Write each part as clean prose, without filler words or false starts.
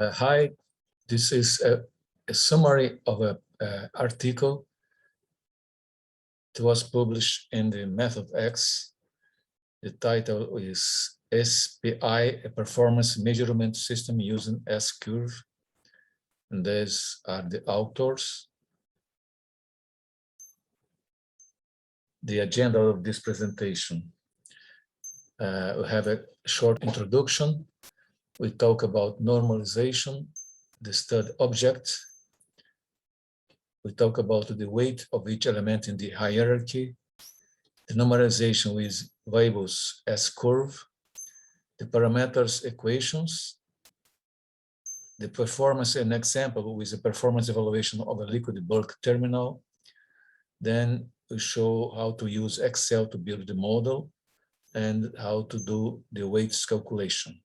Hi, this is a summary of an article that was published in the MethodsX. The title is SPI, a performance measurement system using S-curve. And these are the authors. The agenda of this presentation. We have a short introduction. We talk about normalization, the study object. We talk about the weight of each element in the hierarchy, the normalization with variables S-curve, the parameters equations, the performance, an example with the performance evaluation of a liquid bulk terminal. Then we show how to use Excel to build the model and how to do the weights calculation.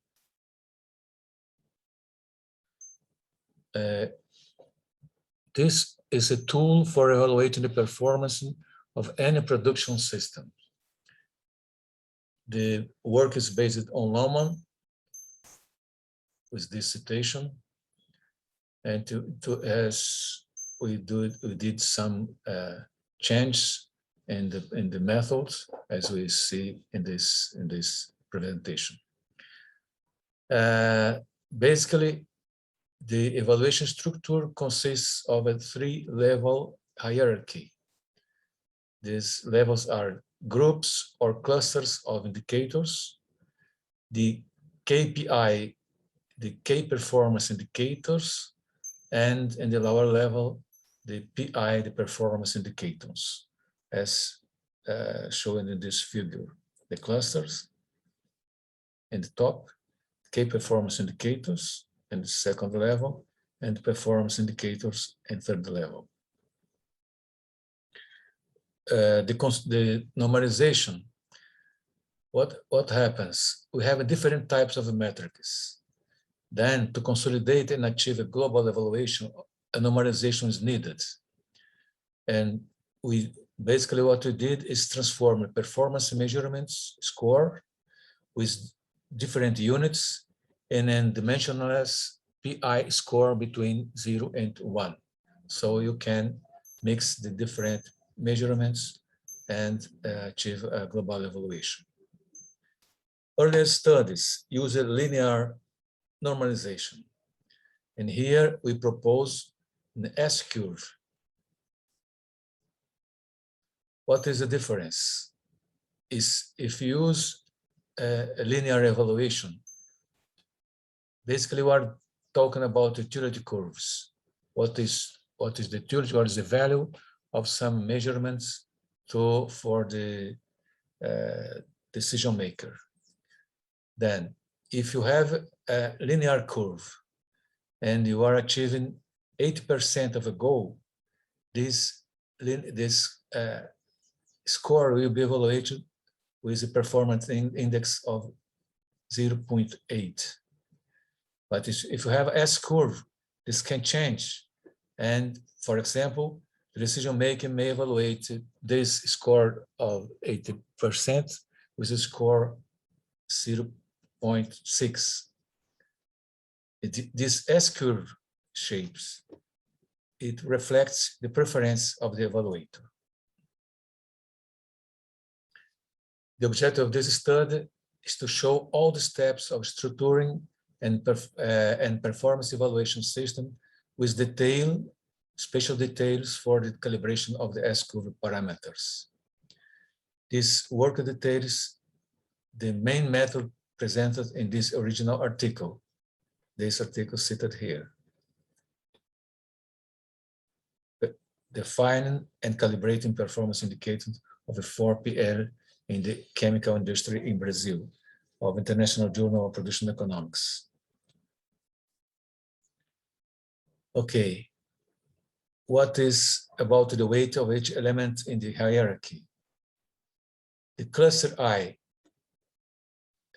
This is a tool for evaluating the performance of any production system. The work is based on Lohmann with this citation, and as we did some changes in the methods, as we see in this presentation. Basically, the evaluation structure consists of a three-level hierarchy. These levels are groups or clusters of indicators, the KPI, the key performance indicators, and in the lower level, the PI, the performance indicators, as shown in this figure. The clusters in the top, key performance indicators, in the second level, and performance indicators in third level. The normalization, what happens? We have different types of metrics. Then to consolidate and achieve a global evaluation, a normalization is needed. And basically what we did is transform a performance measurements score with different units and then dimensionless PI score between 0 and 1. So you can mix the different measurements and achieve a global evaluation. Earlier studies use a linear normalization. And here we propose an S-curve. What is the difference? Is if you use a linear evaluation, basically we're talking about utility curves. What is the utility? What is the value of some measurements for the decision maker? Then, if you have a linear curve and you are achieving 80% of a goal, this score will be evaluated with a performance index of 0.8. But if you have S-curve, this can change. And for example, the decision maker may evaluate this score of 80% with a score 0.6. This S-curve shapes, it reflects the preference of the evaluator. The objective of this study is to show all the steps of structuring and performance evaluation system with special details for the calibration of the S-curve parameters. This work details the main method presented in this original article. This article cited here. Defining and calibrating performance indicators of a 4PL in the chemical industry in Brazil, of International Journal of Production Economics. Okay, what is about the weight of each element in the hierarchy? The cluster I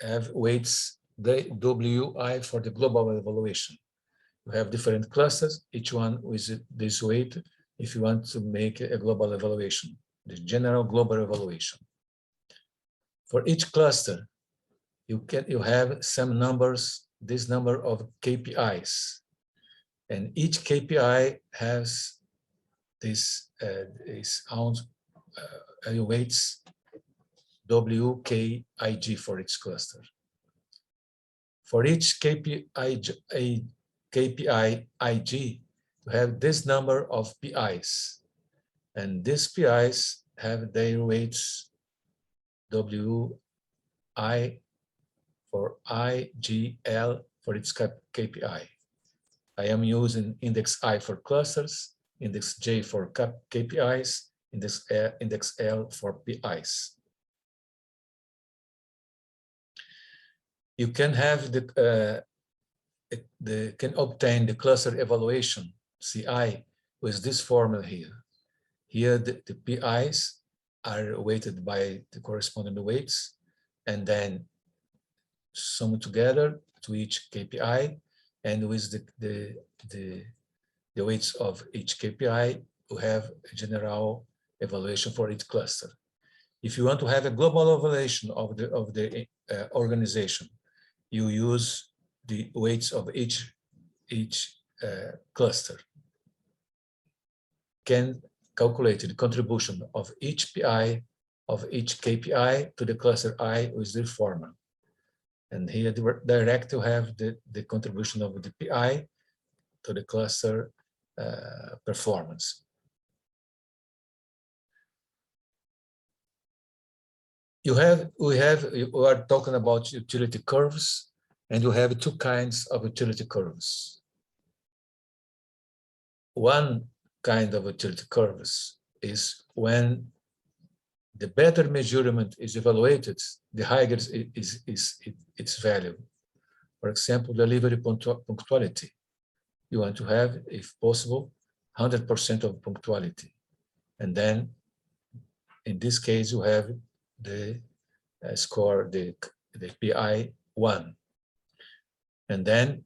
have weights WI for the global evaluation. You have different clusters, each one with this weight if you want to make a global evaluation, the general global evaluation. For each cluster, you have some numbers this number of KPIs. And each KPI has this weights WKIG for each cluster. For each KPI IG, you have this number of PIs. And these PIs have their weights WI for IGL for its KPI. I am using index I for clusters, index J for KPIs, index L for PIs. You can have can obtain the cluster evaluation CI with this formula here. Here the PIs are weighted by the corresponding weights, and then sum together to each KPI, and with the weights of each KPI, we have a general evaluation for each cluster. If you want to have a global evaluation of the organization, you use the weights of each cluster. Can calculate the contribution of each PI of each KPI to the cluster I with the formula. And here direct to have the contribution of the PI to the cluster performance. We are talking about utility curves, and you have two kinds of utility curves. One kind of utility curves is when the better measurement is evaluated, the higher is its value. For example, delivery punctuality. You want to have, if possible, 100% of punctuality. And then, in this case, you have the score, the PI 1. And then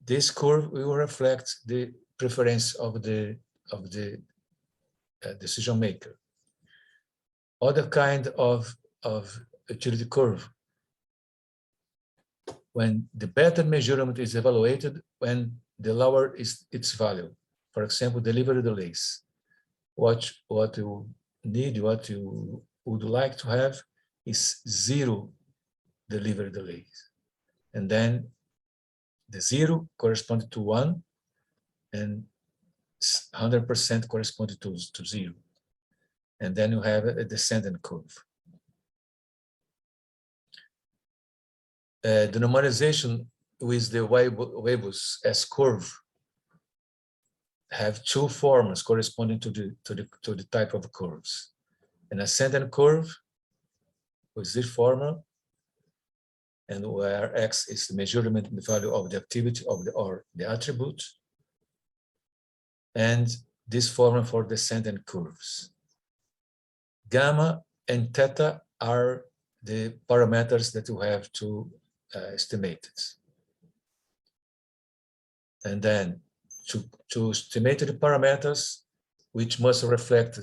this curve will reflect the preference of the decision maker. Other kind of utility curve, when the better measurement is evaluated, when the lower is its value. For example, delivery delays. What you need, what you would like to have is 0 delivery delays. And then the 0 corresponds to 1 and 100% corresponds to 0. And then you have a descending curve. The normalization with the Weibus S-curve have two forms corresponding to the type of curves. An ascending curve with this formula, and where X is the measurement in the value of the activity of the attribute, and this formula for descending curves. Gamma and theta are the parameters that you have to estimate it. And then to estimate the parameters, which must reflect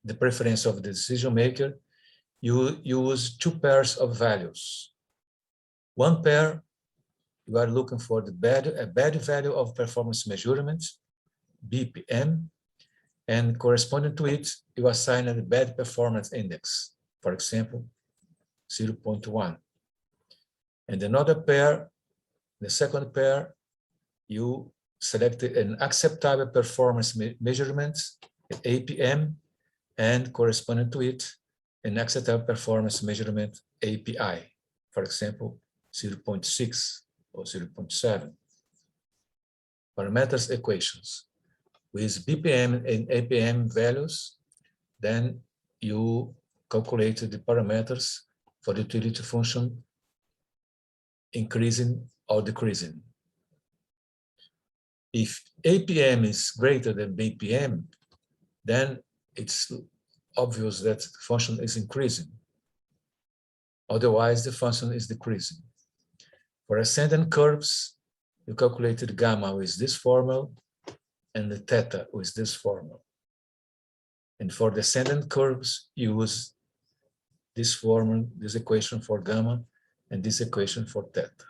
the preference of the decision maker, you use two pairs of values. One pair, you are looking for a bad value of performance measurement, BPM, and corresponding to it, you assign a bad performance index, for example, 0.1. And another pair, the second pair, you select an acceptable performance measurement, APM, and corresponding to it, an acceptable performance measurement, API, for example, 0.6 or 0.7. Parameters equations. With BPM and APM values, then you calculate the parameters for the utility function increasing or decreasing. If APM is greater than BPM, then it's obvious that the function is increasing. Otherwise, the function is decreasing. For ascending curves, you calculated gamma with this formula and the theta with this formula. And for descending curves, you use this formula, this equation for gamma, and this equation for theta.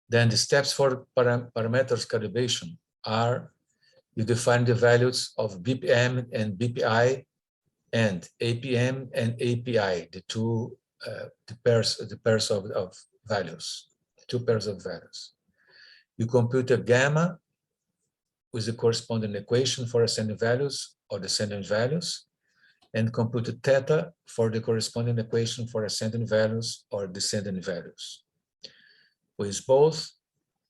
Then the steps for parameters calibration are: you define the values of BPM and BPI and APM and API, the two the pairs of values, the two pairs of values. You compute a gamma with the corresponding equation for ascending values or descending values, and compute a theta for the corresponding equation for ascending values or descending values. With both,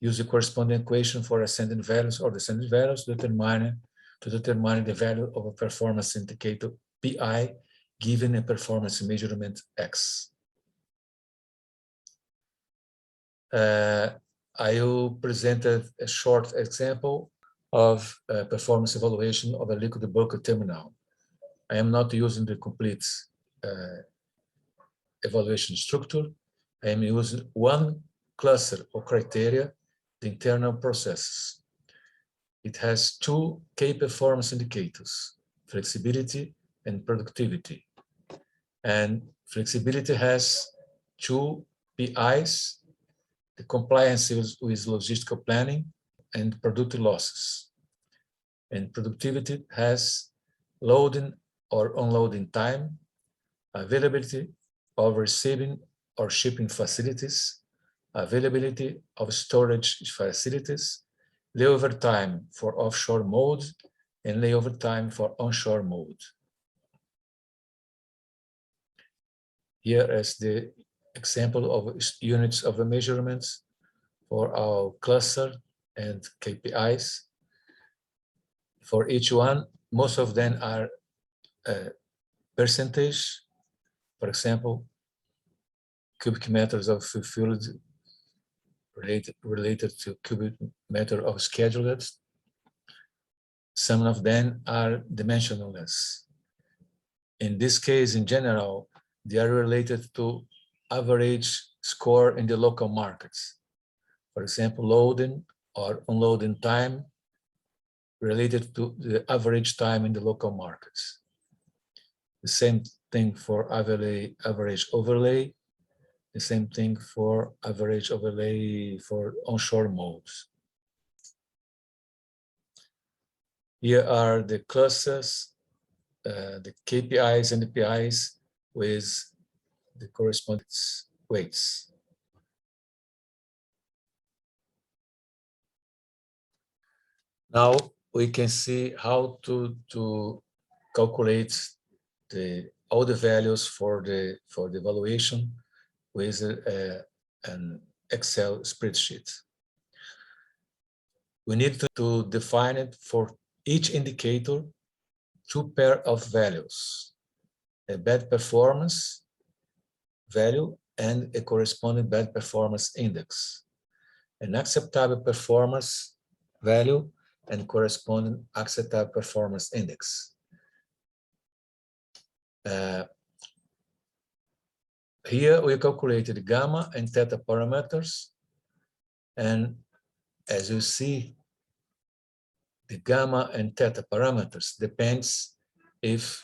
use the corresponding equation for ascending values or descending values to determine the value of a performance indicator PI given a performance measurement X. I will present a short example of performance evaluation of a liquid bulk terminal. I am not using the complete evaluation structure. I am using one cluster of criteria, the internal processes. It has two key performance indicators, flexibility and productivity. And flexibility has two PIs, the compliance with logistical planning and product losses. And productivity has loading or unloading time, availability of receiving or shipping facilities, availability of storage facilities, layover time for offshore mode, and layover time for onshore mode. Here is the example of units of the measurements for our cluster and KPIs. For each one, most of them are percentage. For example, cubic meters of fulfilled related to cubic meter of scheduled. Some of them are dimensionless. In this case, in general, they are related to average score in the local markets. For example, loading or unloading time related to the average time in the local markets. The same thing for average overlay, the same thing for average overlay for onshore modes. Here are the clusters, the KPIs and the PIs with the corresponding weights. Now we can see how to calculate all the values for the evaluation with an Excel spreadsheet. We need to define it for each indicator, two pairs of values, a bad performance value and a corresponding bad performance index, an acceptable performance value and corresponding acceptable performance index. Here we calculated gamma and theta parameters, and as you see, the gamma and theta parameters depends if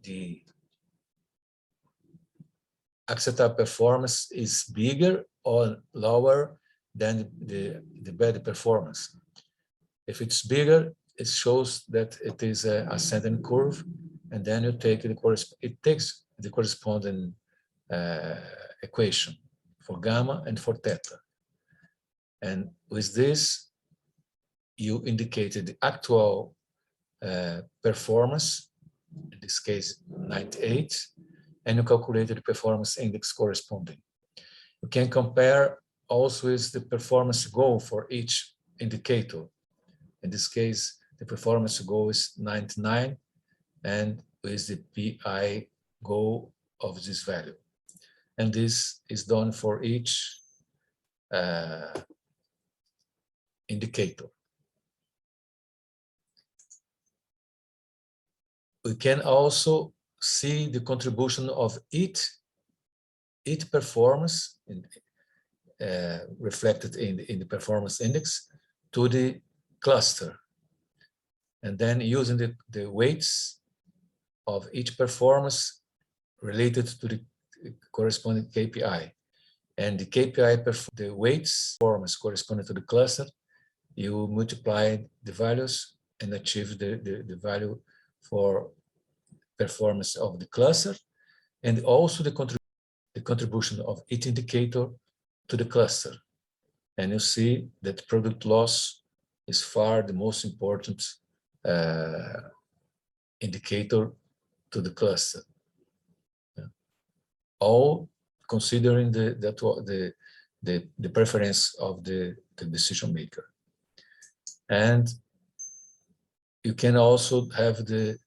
the acceptable performance is bigger or lower than the bad performance. If it's bigger, it shows that it is an ascending curve, and then you take it takes the corresponding equation for gamma and for theta. And with this, you indicated the actual performance, in this case 98, and you calculated the performance index corresponding. You can compare also with the performance goal for each indicator. In this case, the performance goal is 99, and with the PI goal of this value. And this is done for each indicator. We can also see the contribution of each performance reflected in the performance index to the cluster. And then using the weights of each performance related to the corresponding KPI, and the KPI, the weights performance corresponding to the cluster, you multiply the values and achieve the value for performance of the cluster, and also the contribution of each indicator to the cluster. And you see that product loss is far the most important indicator to the cluster. All considering the preference of the decision maker. And you can also have the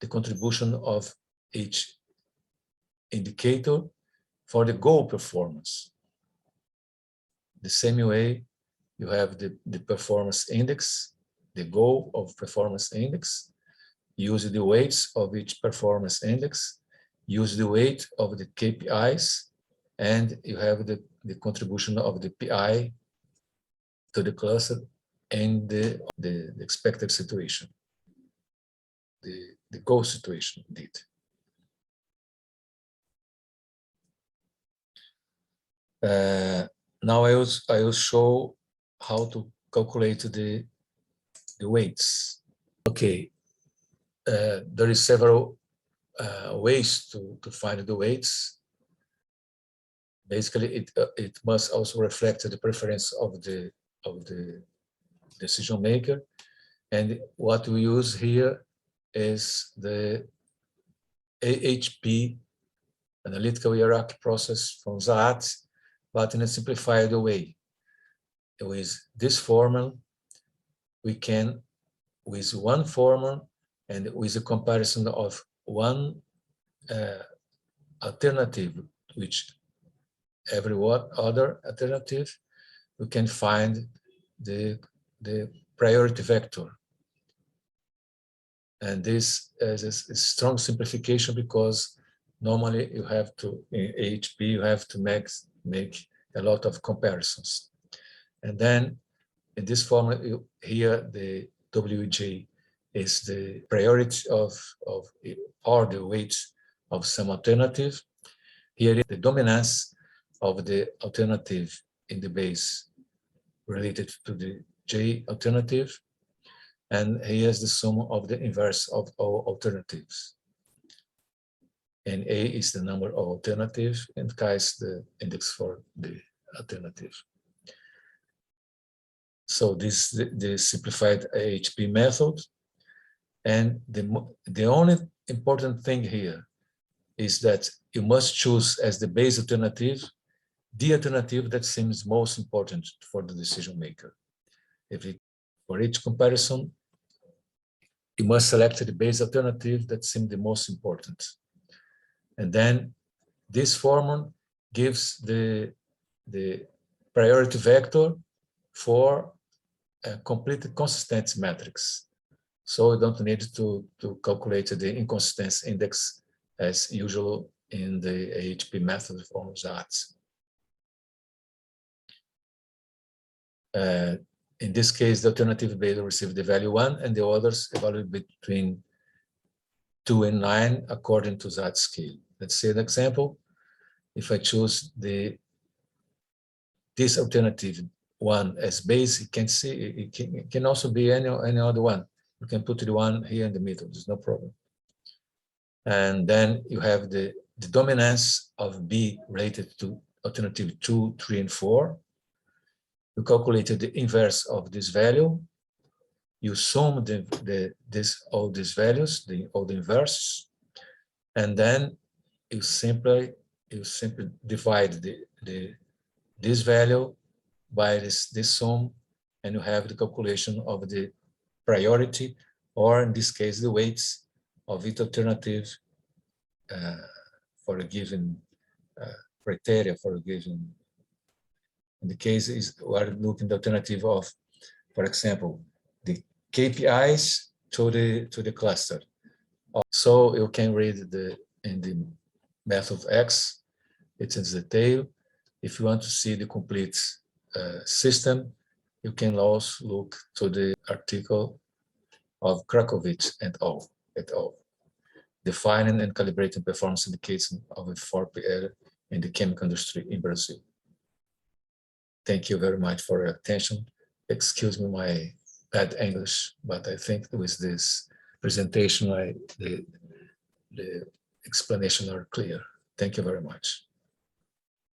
contribution of each indicator for the goal performance. The same way you have the performance index, the goal of performance index, use the weights of each performance index, use the weight of the KPIs, and you have the contribution of the PI to the cluster and the expected situation, the goal situation indeed. Now I will show how to calculate the weights. Okay, there is several ways to find the weights. Basically, it must also reflect the preference of the decision maker. And what we use here is the AHP, analytical hierarchy process from Zaat, but in a simplified way. With this formula, we can, with one formula and with a comparison of one alternative, which every other alternative, we can find the priority vector. And this is a strong simplification because normally you have to, in AHP, you have to make a lot of comparisons. And then in this formula, here the WJ is the priority of or the weight of some alternative. Here is the dominance of the alternative in the base related to the J alternative. And here's the sum of the inverse of all alternatives. And A is the number of alternatives, and K is the index for the alternative. So this is the simplified AHP method. And the only important thing here is that you must choose as the base alternative the alternative that seems most important for the decision maker. For each comparison, you must select the base alternative that seems the most important. And then this formula gives the priority vector for a complete consistency matrix. So you don't need to calculate the inconsistency index as usual in the AHP method from Zaat. In this case, the alternative beta received the value 1 and the others evaluated between 2 and 9 according to that scale. Let's say an example. If I choose this alternative 1 as base, it can also be any other one. You can put the one here in the middle, there's no problem. And then you have the dominance of B related to alternative 2, 3, and 4. You calculated the inverse of this value. You sum all these values, all the inverse, and then you simply divide this value by this sum, and you have the calculation of the priority, or in this case, the weights of each alternative for a given criteria for a given. In the case is we're looking at the alternative of, for example, the KPIs to the cluster. So you can read in the MethodsX, it's in detail. If you want to see the complete system, you can also look to the article of Krakovics et al. Defining and calibrating performance indicators of a 4PL in the chemical industry in Brazil. Thank you very much for your attention. Excuse me my bad English, but I think with this presentation, the explanation are clear. Thank you very much.